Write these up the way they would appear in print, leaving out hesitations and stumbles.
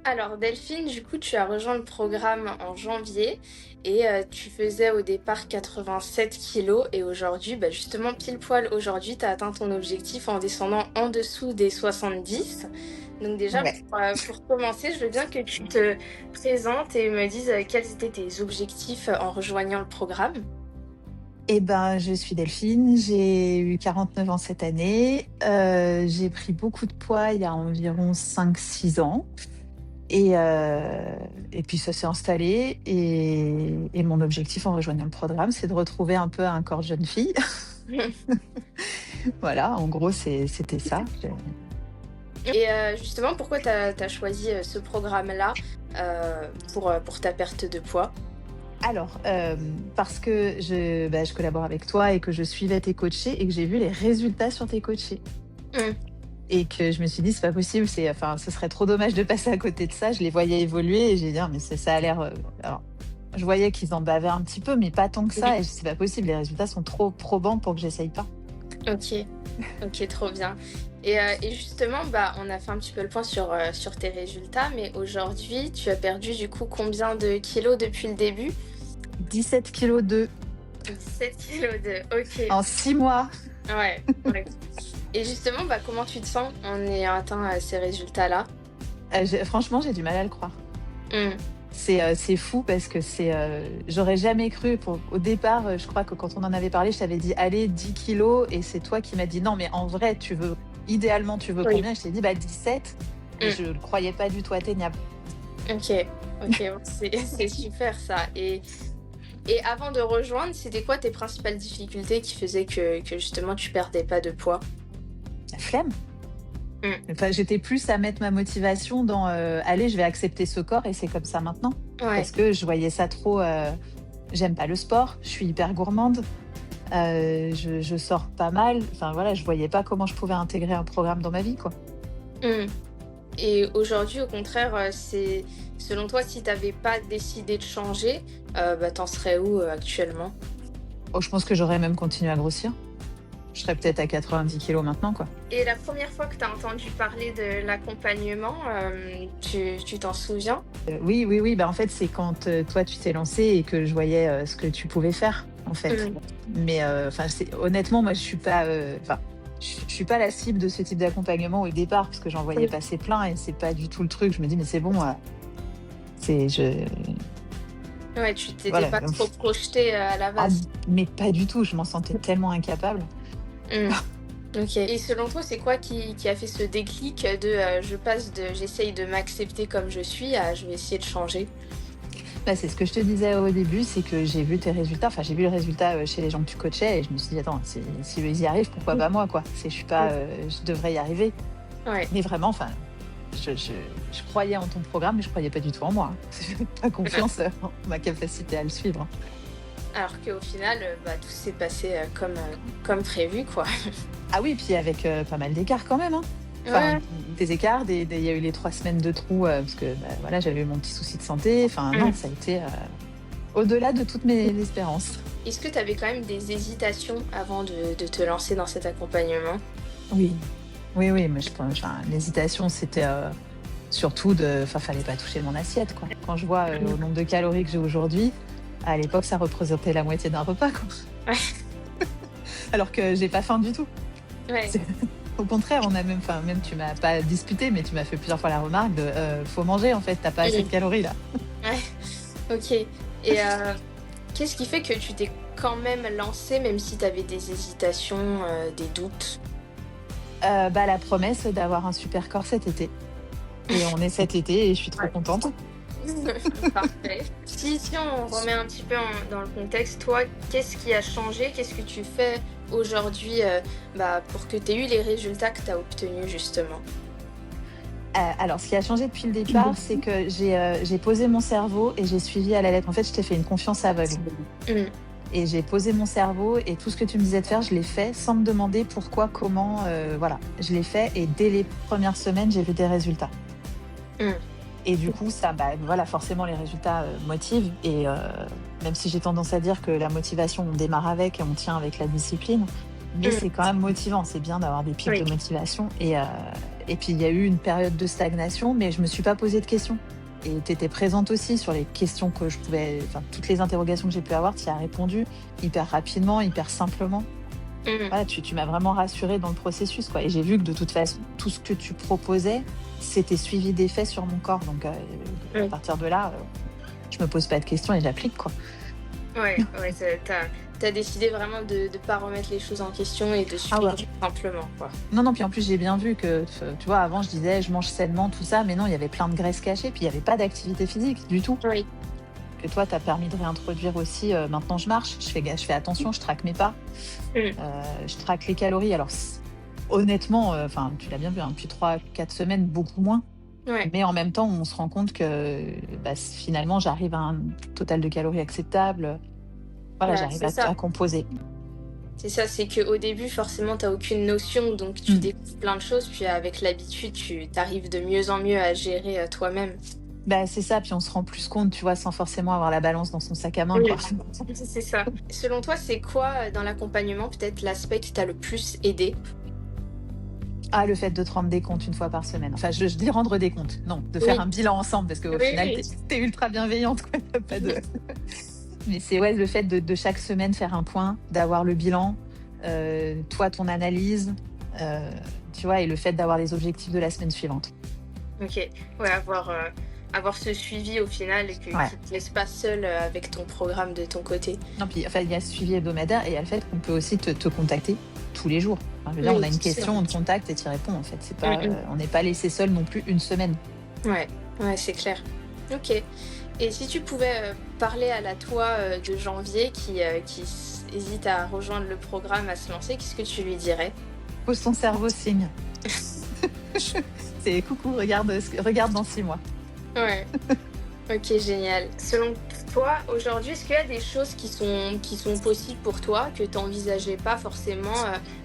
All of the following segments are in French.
Alors Delphine, du coup, tu as rejoint le programme en janvier et tu faisais au départ 87 kilos et aujourd'hui, bah, justement pile poil aujourd'hui, tu as atteint ton objectif en descendant en dessous des 70. Donc déjà, Ouais. pour commencer, je veux bien que tu te présentes et me dises quels étaient tes objectifs en rejoignant le programme. Eh ben, je suis Delphine, j'ai eu 49 ans cette année. J'ai pris beaucoup de poids il y a environ 5, 6 ans et puis ça s'est installé et mon objectif en rejoignant le programme, c'est de retrouver un peu un corps de jeune fille. Voilà, en gros, c'était ça. Et justement, pourquoi tu as choisi ce programme-là pour ta perte de poids? Alors, parce que je collabore avec toi et que je suivais tes coachés et que j'ai vu les résultats sur tes coachés. Mm. Et que je me suis dit: «C'est pas possible, ce serait trop dommage de passer à côté de ça». Je les voyais évoluer et j'ai dit: «Ah mais ça a l'air», alors je voyais qu'ils en bavaient un petit peu, mais pas tant que ça et c'est pas possible, les résultats sont trop probants pour que j'essaye pas. OK. OK, trop bien. Et justement, bah, on a fait un petit peu le point sur tes résultats, mais aujourd'hui, tu as perdu du coup combien de kilos depuis le début? 17 kg 2 7 kg OK. en 6 mois. Ouais, ouais. Et justement, bah, comment tu te sens en ayant atteint, ces résultats-là? Franchement, j'ai du mal à le croire. Mmh. C'est fou parce que j'aurais jamais cru au départ, je crois que quand on en avait parlé, je t'avais dit: «Allez 10 kilos» et c'est toi qui m'as dit: «Non mais en vrai, idéalement, tu veux Oui. combien?» Je t'ai dit: «Bah 17» et je Mmh. le croyais pas du tout atteignable. OK. OK, bon, c'est super ça. Et avant de rejoindre, c'était quoi tes principales difficultés qui faisaient que justement tu perdais pas de poids? La flemme. Mmh. Enfin, j'étais plus à mettre ma motivation dans, «Allez, je vais accepter ce corps et c'est comme ça maintenant». Parce Ouais. que je voyais ça trop, j'aime pas le sport, je suis hyper gourmande, je sors pas mal. Enfin voilà, je voyais pas comment je pouvais intégrer un programme dans ma vie, quoi. Mmh. Et aujourd'hui, au contraire, c'est selon toi, si tu avais pas décidé de changer, bah, tu serais où, actuellement? Oh, je pense que j'aurais même continué à grossir. Je serais peut-être à 90 kilos maintenant, quoi. Et la première fois que tu as entendu parler de l'accompagnement, tu t'en souviens? Oui, oui, oui, bah, en fait, c'est quand, toi, tu t'es lancée et que je voyais, ce que tu pouvais faire, en fait. Mmh. Mais, enfin, c'est honnêtement, moi, je suis pas, enfin, je suis pas la cible de ce type d'accompagnement au départ parce que j'en voyais Oui. passer plein et c'est pas du tout le truc. Je me dis: «Mais c'est bon, c'est je Ouais, tu t'étais voilà». pas trop projetée, à la Ah, base? mais pas du tout, je m'en sentais tellement incapable. Mmh. OK. Et selon toi, c'est quoi qui a fait ce déclic de, je passe de «j'essaye de m'accepter comme je suis» à «je vais essayer de changer»? Bah, c'est ce que je te disais au début, c'est que j'ai vu tes résultats, enfin j'ai vu le résultat, chez les gens que tu coachais et je me suis dit: «Attends, si eux ils y arrivent, pourquoi Mmh. pas moi, quoi?» Je suis pas, Mmh. je devrais y arriver. Ouais. Mais vraiment, enfin, je croyais en ton programme, mais je croyais pas du tout en moi, hein. J'avais pas confiance, en ma capacité à le suivre, hein. Alors qu'au final, bah, tout s'est passé, comme prévu, quoi. Ah oui, puis avec, pas mal d'écarts quand même, hein. Enfin, Ouais. des écarts, il y a eu les 3 semaines de trou, parce que, bah, voilà, j'avais eu mon petit souci de santé. Enfin non, Mmh. ça a été, au-delà de toutes mes espérances. Est-ce que tu avais quand même des hésitations avant de te lancer dans cet accompagnement? Oui. Oui, oui, mais je pense, enfin, l'hésitation, c'était, surtout fallait pas toucher mon assiette, quoi. Quand je vois, Mmh. le nombre de calories que j'ai aujourd'hui, à l'époque, ça représentait la moitié d'un repas, quoi. Ouais, Alors que j'ai pas faim du tout. ouais, C'est au contraire, on a même, enfin, même tu m'as pas disputé, mais tu m'as fait plusieurs fois la remarque de, «Faut manger en fait, tu pas assez de mmh, calories là». ouais, OK. Et qu'est-ce qui fait que tu t'es quand même lancée, même si tu avais des hésitations, des doutes? Bah, la promesse d'avoir un super corps cet été et on est cet été et je suis trop Ouais. contente. Parfait. Si on remet un petit peu dans le contexte, toi, qu'est-ce qui a changé? Qu'est-ce que tu fais aujourd'hui, bah, pour que tu aies eu les résultats que tu as obtenus justement? Alors ce qui a changé depuis le départ, c'est que j'ai posé mon cerveau et j'ai suivi à la lettre. En fait, je t'ai fait une confiance aveugle Mmh. et j'ai posé mon cerveau et tout ce que tu me disais de faire, je l'ai fait sans me demander pourquoi, comment, voilà. Je l'ai fait et dès les premières semaines, j'ai vu des résultats Mmh. et du coup ça, bah, voilà, forcément les résultats, motivent et même si j'ai tendance à dire que la motivation, on démarre avec et on tient avec la discipline, mais Mmh. c'est quand même motivant. C'est bien d'avoir des pics Oui. de motivation Et puis, il y a eu une période de stagnation, mais je me suis pas posé de questions. Et tu étais présente aussi sur les questions que je pouvais... Enfin, toutes les interrogations que j'ai pu avoir, tu y as répondu hyper rapidement, hyper simplement. Voilà, tu m'as vraiment rassurée dans le processus, quoi. Et j'ai vu que de toute façon, tout ce que tu proposais, c'était suivi d'effets sur mon corps. Donc, à partir de là, je me pose pas de questions et j'applique, quoi. Ouais, t'as décidé vraiment de ne pas remettre les choses en question et de suivre simplement, quoi. Non, puis en plus, j'ai bien vu que, tu vois, avant, je disais, je mange sainement, tout ça, mais non, il y avait plein de graisses cachées, puis il n'y avait pas d'activité physique du tout. Oui. Que toi, tu as permis de réintroduire aussi. Maintenant, je marche, je fais attention, je traque mes pas, je traque les calories. Alors, honnêtement, tu l'as bien vu, depuis 3-4 semaines, beaucoup moins. Ouais. Mais en même temps, on se rend compte que finalement, j'arrive à un total de calories acceptable. Voilà, j'arrive à composer. C'est ça, c'est qu'au début, forcément, tu n'as aucune notion, donc tu découvres plein de choses, puis avec l'habitude, tu arrives de mieux en mieux à gérer toi-même. C'est ça, puis on se rend plus compte, tu vois, sans forcément avoir la balance dans son sac à main. Oui, Quoi. c'est ça. Selon toi, c'est quoi dans l'accompagnement, peut-être l'aspect qui t'a le plus aidé ? Ah, le fait de te rendre des comptes une fois par semaine. Enfin, je dis rendre des comptes. Non, de faire un bilan ensemble, parce qu'au final, t'es ultra bienveillante. Quoi. Pas de... Mais c'est le fait de chaque semaine faire un point, d'avoir le bilan, toi, ton analyse, tu vois, et le fait d'avoir les objectifs de la semaine suivante. Ok, avoir ce suivi au final et qui ne te laisse pas seul avec ton programme de ton côté. Non, puis il y a ce suivi hebdomadaire et il y a le fait qu'on peut aussi te contacter tous les jours. Enfin, je veux dire, on a une question, on te contacte et tu y réponds en fait. C'est pas, on n'est pas laissé seul non plus une semaine. Ouais, c'est clair. Ok. Et si tu pouvais parler à la toi de janvier qui hésite à rejoindre le programme, à se lancer, qu'est-ce que tu lui dirais ? Pose ton cerveau signe. C'est coucou, regarde dans 6 mois. Ouais. Ok, génial. Selon toi, aujourd'hui, est-ce qu'il y a des choses qui sont possibles pour toi que tu n'envisageais pas forcément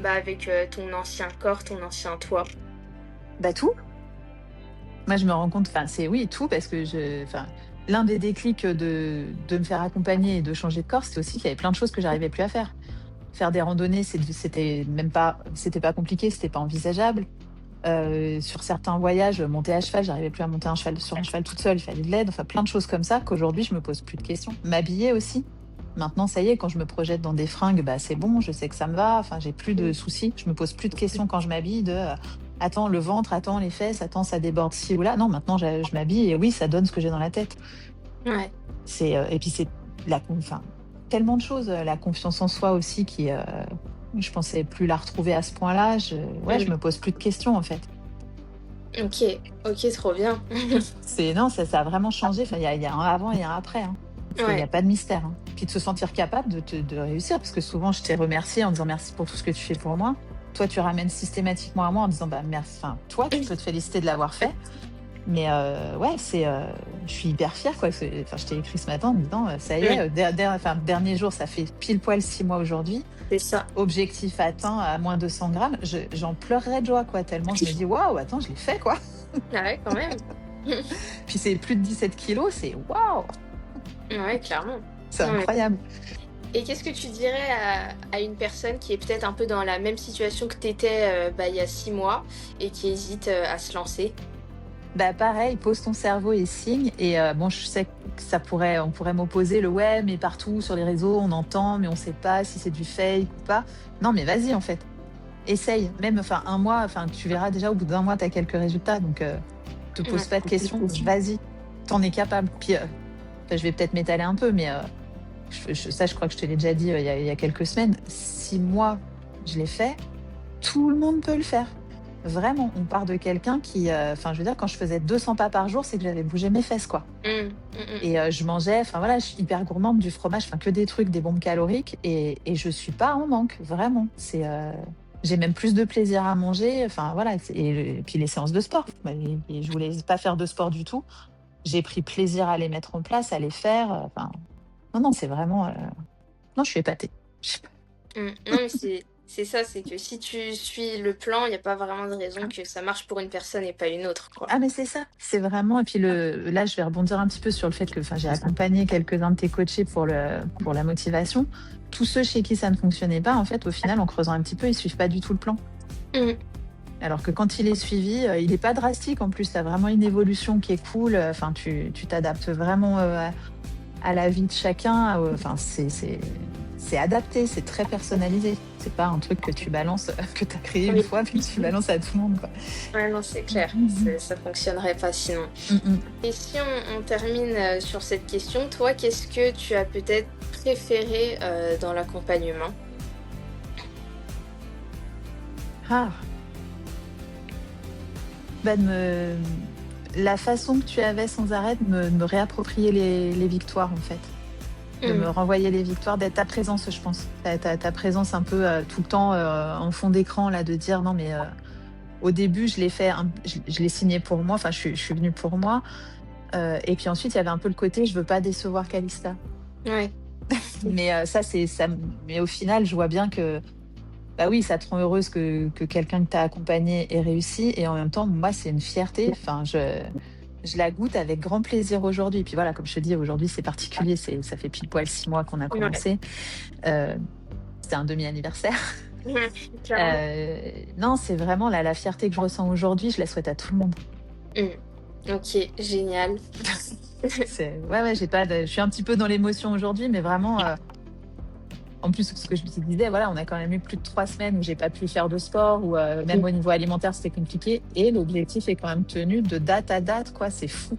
avec ton ancien corps, ton ancien toi ? Tout. Moi, je me rends compte, c'est oui, tout, parce que l'un des déclics de me faire accompagner et de changer de corps, c'était aussi qu'il y avait plein de choses que j'arrivais plus à faire. Faire des randonnées, c'était pas compliqué, c'était pas envisageable. Sur certains voyages, monter à cheval, j'arrivais plus à monter sur un cheval toute seule, il fallait de l'aide, enfin plein de choses comme ça qu'aujourd'hui je me pose plus de questions. M'habiller aussi. Maintenant, ça y est, quand je me projette dans des fringues, c'est bon, je sais que ça me va, enfin j'ai plus de soucis, je me pose plus de questions quand je m'habille attends le ventre, attends les fesses, attends ça déborde ci ou là. Non, maintenant je m'habille et oui, ça donne ce que j'ai dans la tête. Ouais. Et puis c'est tellement de choses, la confiance en soi aussi qui je pensais plus la retrouver à ce point-là. Je me pose plus de questions en fait. Ok, trop bien. Ça a vraiment changé. Enfin, il y a un avant et un après. Hein. Il n'y a pas de mystère. Hein. Puis de se sentir capable de réussir, parce que souvent je t'ai remercié en disant merci pour tout ce que tu fais pour moi. Toi, tu ramènes systématiquement à moi en disant merci. Enfin, toi, tu peux te féliciter de l'avoir fait. Mais je suis hyper fière, quoi. Je t'ai écrit ce matin en me disant ça y est, dernier jour, ça fait pile poil 6 mois aujourd'hui. C'est ça. Objectif atteint à moins de 100 grammes. J'en pleurerais de joie, quoi, tellement je me dis waouh, attends, je l'ai fait, quoi. Ah ouais, quand même. Puis c'est plus de 17 kilos, c'est waouh. Ouais, clairement. C'est incroyable. Et qu'est-ce que tu dirais à une personne qui est peut-être un peu dans la même situation que tu étais il y a 6 mois et qui hésite à se lancer ? Pareil, pose ton cerveau et signe. Et je sais que on pourrait m'opposer mais partout sur les réseaux, on entend, mais on sait pas si c'est du fake ou pas. Non, mais vas-y, en fait. Essaye. Même, un mois, tu verras déjà, au bout d'un mois, tu as quelques résultats. Donc, te pose pas de questions. Vas-y. T'en es capable. Puis, je vais peut-être m'étaler un peu, mais je crois que je te l'ai déjà dit il y a quelques semaines. 6 mois, je l'ai fait. Tout le monde peut le faire. Vraiment, on part de quelqu'un qui... je veux dire, quand je faisais 200 pas par jour, c'est que j'avais bougé mes fesses, quoi. Et je mangeais... je suis hyper gourmande, du fromage, que des trucs, des bombes caloriques. Et je suis pas en manque, vraiment. J'ai même plus de plaisir à manger. Et puis les séances de sport. Et je voulais pas faire de sport du tout. J'ai pris plaisir à les mettre en place, à les faire. Non, c'est vraiment... Non, je suis épatée. Non, mais c'est ça, c'est que si tu suis le plan, il n'y a pas vraiment de raison que ça marche pour une personne et pas une autre, quoi. Ah, mais c'est ça, c'est vraiment... Et puis là, je vais rebondir un petit peu sur le fait que j'ai accompagné quelques-uns de tes coachés pour la motivation. Tous ceux chez qui ça ne fonctionnait pas, en fait, au final, en creusant un petit peu, ils suivent pas du tout le plan. Alors que quand il est suivi, il est pas drastique en plus, tu as vraiment une évolution qui est cool, enfin tu t'adaptes vraiment, à la vie de chacun, enfin c'est adapté, c'est très personnalisé. C'est pas un truc que tu balances, que tu as créé une Oui. fois puis tu balances à tout le monde, quoi. Ouais, non, c'est Mmh clair. mh, mmh. Ça fonctionnerait pas sinon. Mmh mh. Et si on termine sur cette question, toi, qu'est-ce que tu as peut-être préféré dans l'accompagnement? Ah! Bah, de me la façon que tu avais sans arrêt de me réapproprier les victoires, en fait. De me Mmh. renvoyer les victoires, d'être ta présence, je pense. Ta présence un peu, tout le temps, en fond d'écran là, de dire: «Non mais, au début je l'ai fait je l'ai signé pour moi, enfin je suis venue pour moi». Et puis ensuite il y avait un peu le côté: «Je veux pas décevoir Calista». Ouais. Mais, mais au final je vois bien que, bah, oui, ça te rend heureuse que quelqu'un que tu as accompagné ait réussi et en même temps, moi, c'est une fierté. Enfin, je la goûte avec grand plaisir aujourd'hui. Puis voilà, comme je te dis, aujourd'hui, c'est particulier. Ça fait pile poil 6 mois qu'on a Ouais. commencé. Heu, C'était un demi-anniversaire. Ouais, clairement. Non, c'est vraiment la fierté que je ressens aujourd'hui, je la souhaite à tout le monde. Mmh. OK, génial. Ouais, ouais, j'ai pas de je suis un petit peu dans l'émotion aujourd'hui, mais vraiment, en plus, ce que je me disais, voilà, on a quand même eu plus de 3 semaines où j'ai pas pu faire de sport, où, même Mmh. au niveau alimentaire, c'était compliqué et l'objectif est quand même tenu de date à date, quoi, c'est fou.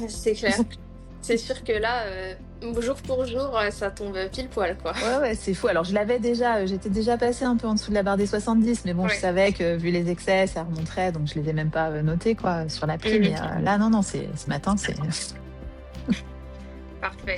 C'est clair. C'est sûr que là, jour pour jour, ça tombe pile poil, quoi. Ouais, ouais, c'est fou. Alors je l'avais déjà, j'étais déjà passée un peu en dessous de la barre des 70, mais bon, je Ouais. savais que vu les excès, ça remonterait, donc je les ai même pas, notés, quoi, sur l'appli, mais, Mmh. là, non, non, c'est ce matin, c'est Parfait.